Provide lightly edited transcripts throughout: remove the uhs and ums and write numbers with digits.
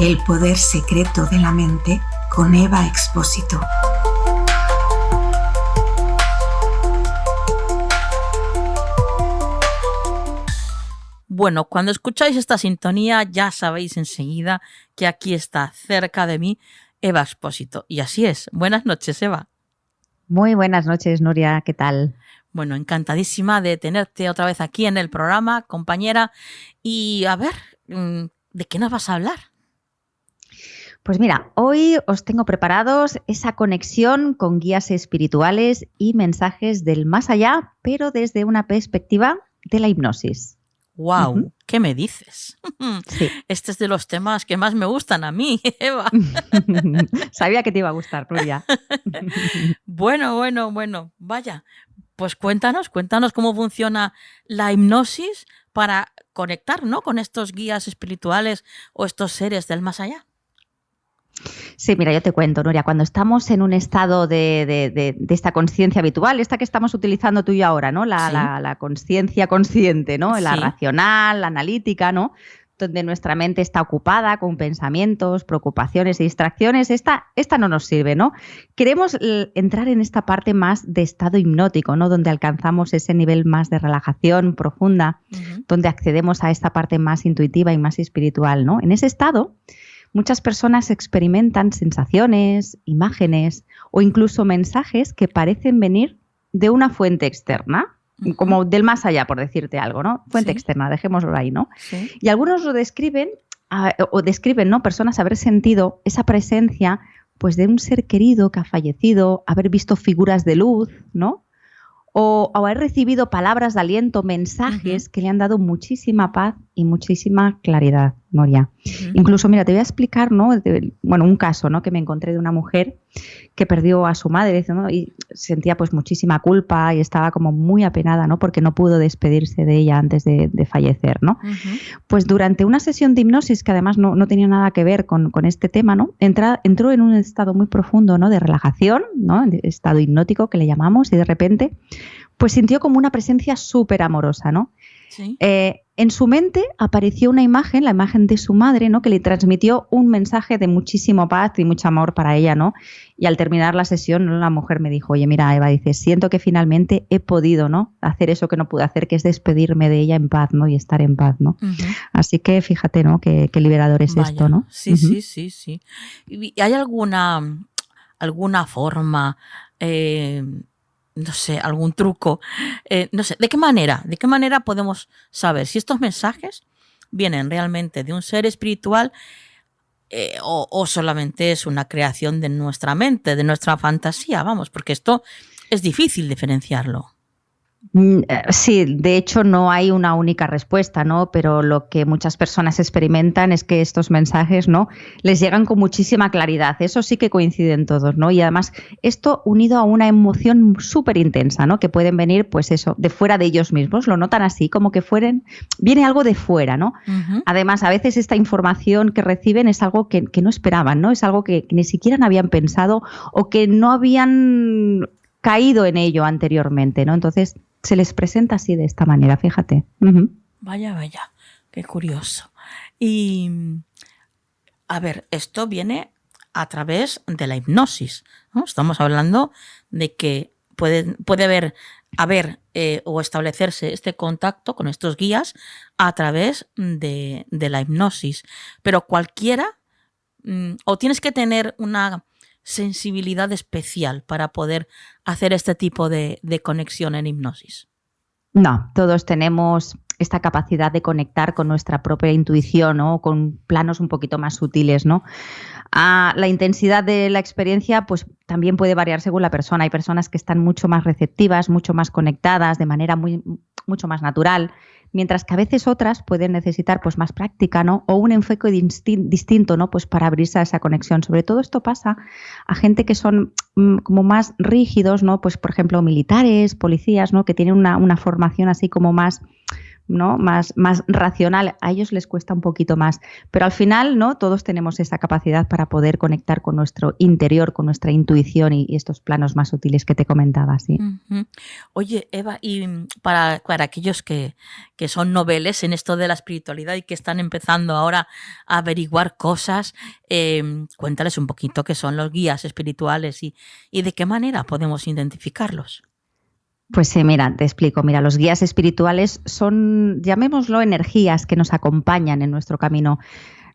El poder secreto de la mente con Eva Expósito. Bueno, cuando escucháis esta sintonía ya sabéis enseguida que aquí está cerca de mí Eva Expósito. Y así es. Buenas noches, Eva. Muy buenas noches, Nuria. ¿Qué tal? Bueno, encantadísima de tenerte otra vez aquí en el programa, compañera. Y a ver, ¿de qué nos vas a hablar? Pues mira, hoy os tengo preparados esa conexión con guías espirituales y mensajes del más allá, pero desde una perspectiva de la hipnosis. ¡Wow! ¿Qué me dices? Sí. Este es de los temas que más me gustan a mí, Eva. Sabía que te iba a gustar, Nuria. Bueno. Vaya, pues cuéntanos cómo funciona la hipnosis para conectar, ¿no?, con estos guías espirituales o estos seres del más allá. Sí, mira, yo te cuento, Nuria, cuando estamos en un estado de esta conciencia habitual, esta que estamos utilizando tú y yo ahora, ¿no? La conciencia consciente, ¿no? La racional, la analítica, ¿no? Donde nuestra mente está ocupada con pensamientos, preocupaciones y distracciones, esta no nos sirve, ¿no? Queremos entrar en esta parte más de estado hipnótico, ¿no? Donde alcanzamos ese nivel más de relajación profunda, donde accedemos a esta parte más intuitiva y más espiritual, ¿no? En ese estado, muchas personas experimentan sensaciones, imágenes o incluso mensajes que parecen venir de una fuente externa, como del más allá, por decirte algo, ¿no? Fuente externa, dejémoslo ahí, ¿no? Sí. Y algunos lo describen, ¿no? Personas haber sentido esa presencia, pues, de un ser querido que ha fallecido, haber visto figuras de luz, ¿no? O haber recibido palabras de aliento, mensajes que le han dado muchísima paz y muchísima claridad, Nuria. Incluso, mira, te voy a explicar, ¿no? Un caso, ¿no?, que me encontré de una mujer que perdió a su madre, ¿no? Y sentía pues muchísima culpa y estaba como muy apenada, ¿no?, porque no pudo despedirse de ella antes de fallecer, ¿no? Pues durante una sesión de hipnosis, que además no tenía nada que ver con este tema, ¿no?, entró en un estado muy profundo, ¿no?, de relajación, ¿no?, estado hipnótico que le llamamos, y de repente pues sintió como una presencia súper amorosa, ¿no? Sí. En su mente apareció una imagen, la imagen de su madre, ¿no?, que le transmitió un mensaje de muchísimo paz y mucho amor para ella, ¿no? Y al terminar la sesión, ¿no?, la mujer me dijo: oye, mira, Eva, dice, siento que finalmente he podido, ¿no?, hacer eso que no pude hacer, que es despedirme de ella en paz, ¿no?, y estar en paz, ¿no? Así que fíjate, ¿no?, qué liberador es esto, ¿no? Sí. ¿Y hay alguna forma, no sé, algún truco, no sé, ¿de qué manera podemos saber si estos mensajes vienen realmente de un ser espiritual o solamente es una creación de nuestra mente, de nuestra fantasía? Vamos, porque esto es difícil diferenciarlo. Sí, de hecho no hay una única respuesta, ¿no? Pero lo que muchas personas experimentan es que estos mensajes, ¿no?, les llegan con muchísima claridad. Eso sí que coinciden todos, ¿no? Y además esto unido a una emoción súper intensa, ¿no?, que pueden venir, pues eso, de fuera de ellos mismos. Lo notan así, como que viene algo de fuera, ¿no? Además, a veces esta información que reciben es algo que no esperaban, ¿no? Es algo que ni siquiera habían pensado o que no habían caído en ello anteriormente, ¿no? Entonces se les presenta así, de esta manera, fíjate. Vaya, qué curioso. Y, a ver, esto viene a través de la hipnosis, ¿no? Estamos hablando de que puede haber o establecerse este contacto con estos guías a través de la hipnosis. Pero cualquiera, o tienes que tener una sensibilidad especial para poder hacer este tipo de conexión en hipnosis. No, todos tenemos esta capacidad de conectar con nuestra propia intuición, ¿no?, con planos un poquito más sutiles, ¿no? La intensidad de la experiencia pues también puede variar según la persona. Hay personas que están mucho más receptivas, mucho más conectadas, de manera mucho más natural, mientras que a veces otras pueden necesitar pues más práctica, ¿no?, o un enfoque distinto, ¿no?, pues para abrirse a esa conexión. Sobre todo esto pasa a gente que son como más rígidos, ¿no?, pues por ejemplo militares, policías, ¿no?, que tienen una formación así como más ¿no? Más racional, a ellos les cuesta un poquito más. Pero al final, ¿no? Todos tenemos esa capacidad para poder conectar con nuestro interior, con nuestra intuición y estos planos más sutiles que te comentaba, sí. Ujú. Oye, Eva, y para aquellos que son noveles en esto de la espiritualidad y que están empezando ahora a averiguar cosas, cuéntales un poquito qué son los guías espirituales y de qué manera podemos identificarlos. Pues sí, mira, te explico. Mira, los guías espirituales son, llamémoslo, energías que nos acompañan en nuestro camino.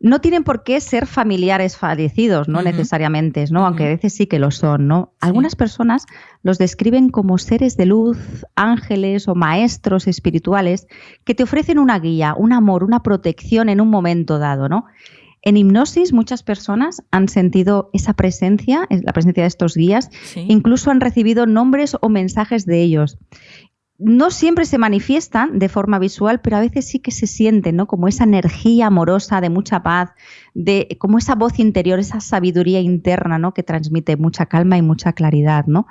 No tienen por qué ser familiares fallecidos, no necesariamente, ¿no? Aunque a veces sí que lo son, ¿no? Sí. Algunas personas los describen como seres de luz, ángeles o maestros espirituales que te ofrecen una guía, un amor, una protección en un momento dado, ¿no? En hipnosis muchas personas han sentido esa presencia, la presencia de estos guías, incluso han recibido nombres o mensajes de ellos. No siempre se manifiestan de forma visual, pero a veces sí que se sienten, ¿no? Como esa energía amorosa de mucha paz, como esa voz interior, esa sabiduría interna, ¿no? Que transmite mucha calma y mucha claridad, ¿no?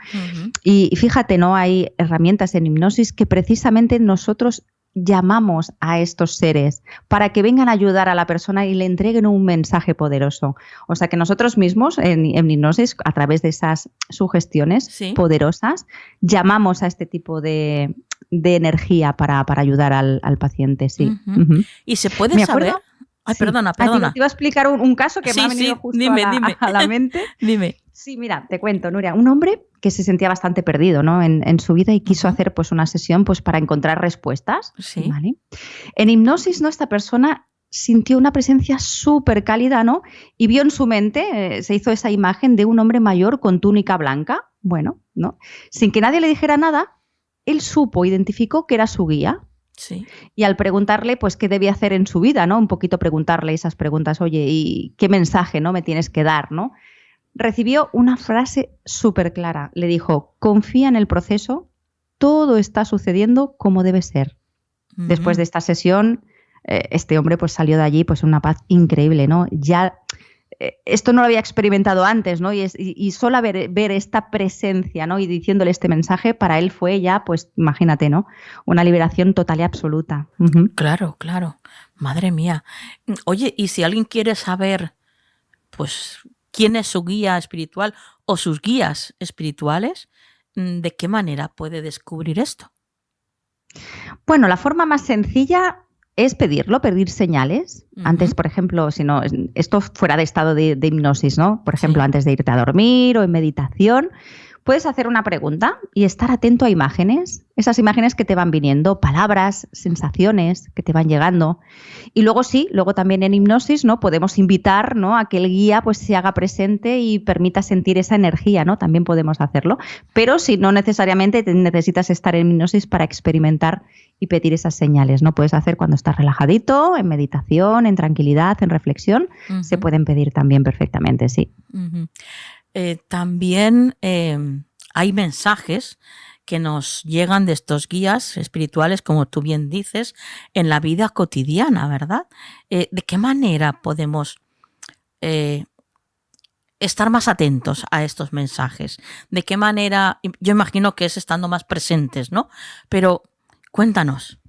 Y fíjate, ¿no? Hay herramientas en hipnosis que precisamente nosotros llamamos a estos seres para que vengan a ayudar a la persona y le entreguen un mensaje poderoso. O sea que nosotros mismos en hipnosis, a través de esas sugestiones poderosas, llamamos a este tipo de energía para ayudar al paciente. Sí. ¿Y se puede saber? Ay, perdona. Te iba a explicar un caso que me ha venido justo a la mente. Dime. Sí, mira, te cuento, Nuria. Un hombre que se sentía bastante perdido, ¿no? en su vida y quiso hacer pues una sesión pues para encontrar respuestas. Sí. ¿Vale? En hipnosis, ¿no? Esta persona sintió una presencia súper cálida, ¿no? Y vio en su mente, se hizo esa imagen de un hombre mayor con túnica blanca. Bueno, ¿no? Sin que nadie le dijera nada, él identificó que era su guía. Sí. Y al preguntarle, pues, qué debía hacer en su vida, ¿no? Un poquito preguntarle esas preguntas, oye, ¿y qué mensaje, no, me tienes que dar, no? Recibió una frase súper clara. Le dijo, confía en el proceso, todo está sucediendo como debe ser. Después de esta sesión, este hombre pues salió de allí pues una paz increíble, ¿no? Ya esto no lo había experimentado antes, ¿no? Y solo ver esta presencia, ¿no? Y diciéndole este mensaje, para él fue ya, pues imagínate, ¿no? Una liberación total y absoluta. Claro. Madre mía. Oye, y si alguien quiere saber, pues, quién es su guía espiritual o sus guías espirituales, ¿de qué manera puede descubrir esto? Bueno, la forma más sencilla es pedir señales. Antes, por ejemplo, si no, esto fuera de estado de hipnosis, ¿no? Por ejemplo, antes de irte a dormir o en meditación, puedes hacer una pregunta y estar atento a imágenes, esas imágenes que te van viniendo, palabras, sensaciones que te van llegando. Y luego también en hipnosis, ¿no? Podemos invitar, ¿no? A que el guía pues se haga presente y permita sentir esa energía, ¿no? También podemos hacerlo. Pero si no necesariamente necesitas estar en hipnosis para experimentar y pedir esas señales, ¿no? Puedes hacer cuando estás relajadito, en meditación, en tranquilidad, en reflexión, se pueden pedir también perfectamente, sí. También hay mensajes que nos llegan de estos guías espirituales, como tú bien dices, en la vida cotidiana, ¿verdad? ¿De qué manera podemos estar más atentos a estos mensajes? ¿De qué manera? Yo imagino que es estando más presentes, ¿no? Pero cuéntanos.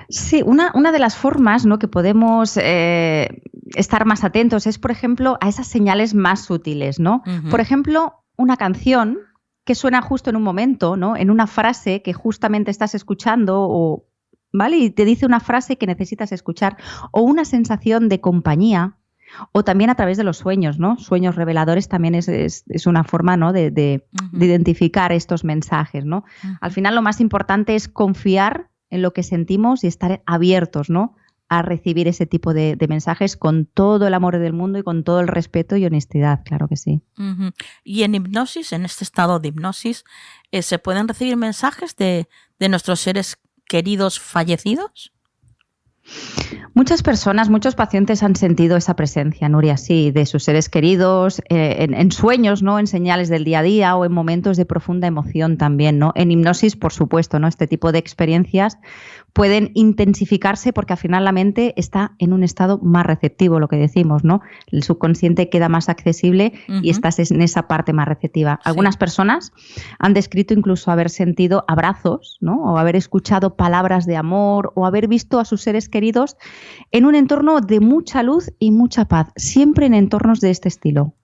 Sí, una de las formas, ¿no? Que podemos estar más atentos es, por ejemplo, a esas señales más sutiles, ¿no? Por ejemplo, una canción que suena justo en un momento, ¿no? En una frase que justamente estás escuchando, ¿vale? Y te dice una frase que necesitas escuchar, o una sensación de compañía, o también a través de los sueños, ¿no? Sueños reveladores también es una forma, ¿no? de identificar estos mensajes, ¿no? Al final lo más importante es confiar en lo que sentimos y estar abiertos, ¿no? A recibir ese tipo de mensajes con todo el amor del mundo y con todo el respeto y honestidad, claro que sí. Y en hipnosis, en este estado de hipnosis, ¿se pueden recibir mensajes de nuestros seres queridos fallecidos? Muchas personas, muchos pacientes han sentido esa presencia, Nuria, sí, de sus seres queridos, en sueños, ¿no? En señales del día a día o en momentos de profunda emoción también, ¿no? En hipnosis, por supuesto, ¿no? Este tipo de experiencias pueden intensificarse porque al final la mente está en un estado más receptivo, lo que decimos, ¿no? El subconsciente queda más accesible y estás en esa parte más receptiva. Sí. Algunas personas han descrito incluso haber sentido abrazos, ¿no? O haber escuchado palabras de amor o haber visto a sus seres queridos en un entorno de mucha luz y mucha paz, siempre en entornos de este estilo.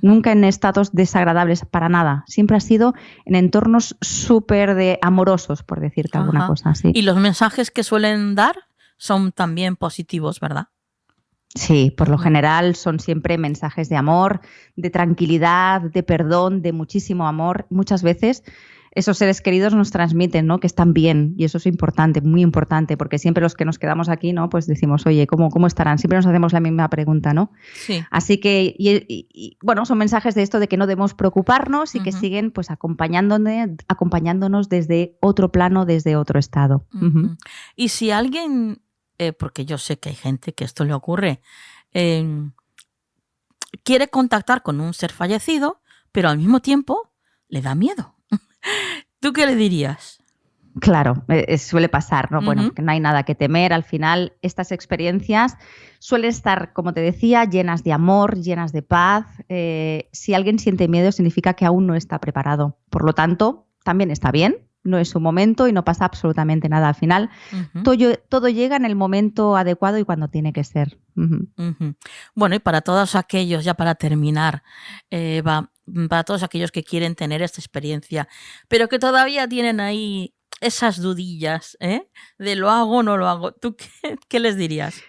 Nunca en estados desagradables para nada. Siempre ha sido en entornos súper amorosos, por decirte alguna cosa así. Y los mensajes que suelen dar son también positivos, ¿verdad? Sí, por lo general son siempre mensajes de amor, de tranquilidad, de perdón, de muchísimo amor. Muchas veces esos seres queridos nos transmiten, ¿no? Que están bien, y eso es importante, muy importante, porque siempre los que nos quedamos aquí, ¿no? Pues decimos, oye, ¿cómo estarán? Siempre nos hacemos la misma pregunta, ¿no? Sí. Así que, bueno, son mensajes de esto de que no debemos preocuparnos y que siguen pues acompañándonos desde otro plano, desde otro estado. Y si alguien, porque yo sé que hay gente que esto le ocurre, quiere contactar con un ser fallecido, pero al mismo tiempo le da miedo. ¿Tú qué le dirías? Claro, suele pasar, ¿no? Bueno, que no hay nada que temer. Al final, estas experiencias suelen estar, como te decía, llenas de amor, llenas de paz. Si alguien siente miedo, significa que aún no está preparado. Por lo tanto, también está bien, no es su momento y no pasa absolutamente nada. Al final, todo llega en el momento adecuado y cuando tiene que ser. Bueno, y para todos aquellos, ya para terminar, para todos aquellos que quieren tener esta experiencia, pero que todavía tienen ahí esas dudillas, de lo hago o no lo hago, ¿tú qué les dirías?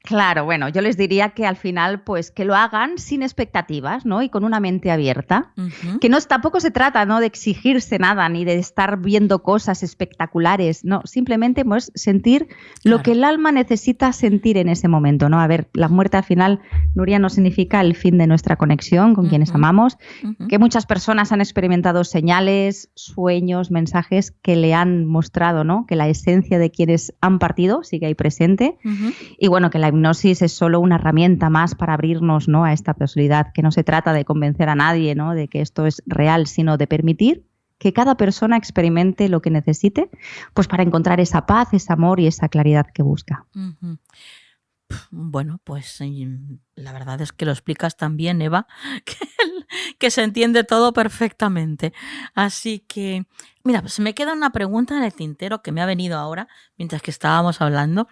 Claro, bueno, yo les diría que al final, pues que lo hagan sin expectativas, ¿no? Y con una mente abierta. Que tampoco se trata, ¿no? De exigirse nada, ni de estar viendo cosas espectaculares, no, simplemente pues sentir lo que el alma necesita sentir en ese momento, ¿no? A ver, la muerte al final, Nuria, no significa el fin de nuestra conexión con quienes amamos, que muchas personas han experimentado señales, sueños, mensajes que le han mostrado, ¿no? Que la esencia de quienes han partido sigue ahí presente y bueno, que la hipnosis es solo una herramienta más para abrirnos, ¿no? A esta posibilidad, que no se trata de convencer a nadie, ¿no? De que esto es real, sino de permitir que cada persona experimente lo que necesite, pues para encontrar esa paz, ese amor y esa claridad que busca. Bueno, pues la verdad es que lo explicas tan bien, Eva, que se entiende todo perfectamente. Así que, mira, pues me queda una pregunta en el tintero que me ha venido ahora, mientras que estábamos hablando.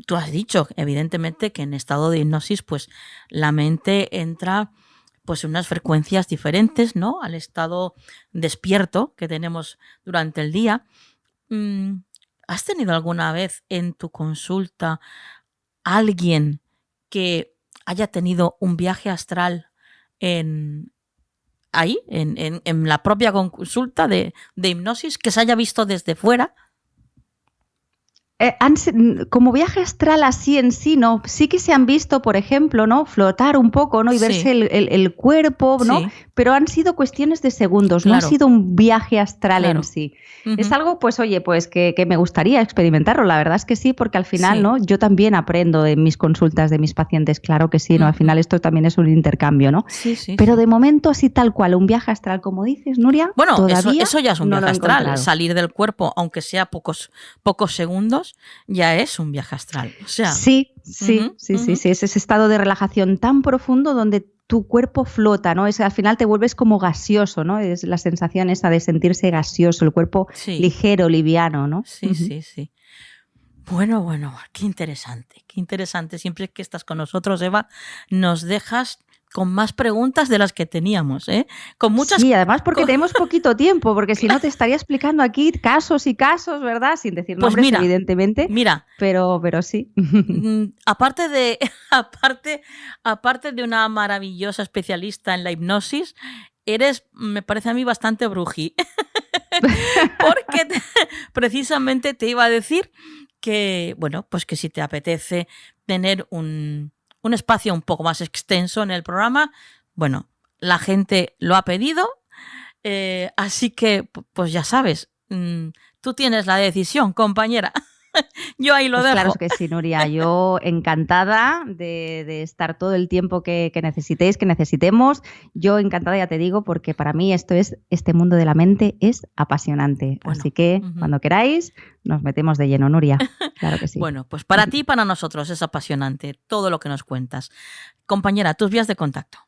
Tú has dicho, evidentemente, que en estado de hipnosis, pues la mente entra pues en unas frecuencias diferentes, ¿no? Al estado despierto que tenemos durante el día. ¿Has tenido alguna vez en tu consulta alguien que haya tenido un viaje astral en la propia consulta de hipnosis, que se haya visto desde fuera? Como viaje astral así en sí, ¿no? Sí que se han visto, por ejemplo, ¿no? Flotar un poco, ¿no? Y verse el cuerpo, ¿no? Sí. Pero han sido cuestiones de segundos, no ha sido un viaje astral en sí. Es algo, pues, oye, pues que me gustaría experimentarlo, la verdad es que sí, porque al final, ¿no? Yo también aprendo en mis consultas de mis pacientes, claro que sí, ¿no? Al final esto también es un intercambio, ¿no? Pero de momento, así tal cual, un viaje astral, como dices, Nuria, bueno, todavía eso ya es un viaje astral, salir del cuerpo, aunque sea pocos segundos, ya es un viaje astral. O sea, sí, es ese estado de relajación tan profundo donde tu cuerpo flota, ¿no? Al final te vuelves como gaseoso, ¿no? Es la sensación esa de sentirse gaseoso, el cuerpo ligero, liviano, ¿no? Sí. Bueno, qué interesante. Siempre que estás con nosotros, Eva, nos dejas con más preguntas de las que teníamos, ¿eh? Con muchas... Sí, además porque tenemos poquito tiempo, porque si no te estaría explicando aquí casos y casos, ¿verdad? Sin decir nombres, pues mira, evidentemente. Mira, pero sí. Aparte de una maravillosa especialista en la hipnosis, eres, me parece a mí, bastante brují. Porque precisamente te iba a decir que, bueno, pues que si te apetece tener un espacio un poco más extenso en el programa, bueno, la gente lo ha pedido, así que, pues ya sabes, tú tienes la decisión, compañera. Yo ahí lo Pues dejo. claro que sí, Nuria. Yo encantada de estar todo el tiempo que necesitéis, que necesitemos. Yo encantada, ya te digo, porque para mí este mundo de la mente es apasionante. Bueno, Así que cuando queráis, nos metemos de lleno, Nuria. Claro que sí. Bueno, pues para ti y para nosotros es apasionante todo lo que nos cuentas. Compañera, tus vías de contacto.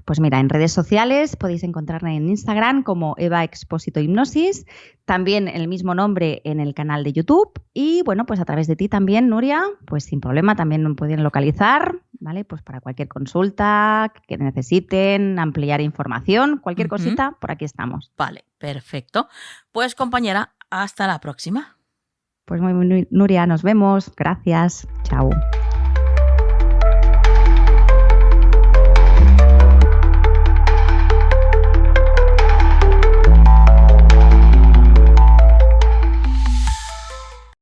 Pues mira, en redes sociales podéis encontrarme en Instagram como Eva Expósito Hipnosis, también el mismo nombre en el canal de YouTube y bueno, pues a través de ti también, Nuria, pues sin problema también me pueden localizar, ¿vale? Pues para cualquier consulta que necesiten, ampliar información, cualquier cosita, por aquí estamos. Vale, perfecto. Pues compañera, hasta la próxima. Pues muy, Nuria, nos vemos. Gracias. Chao.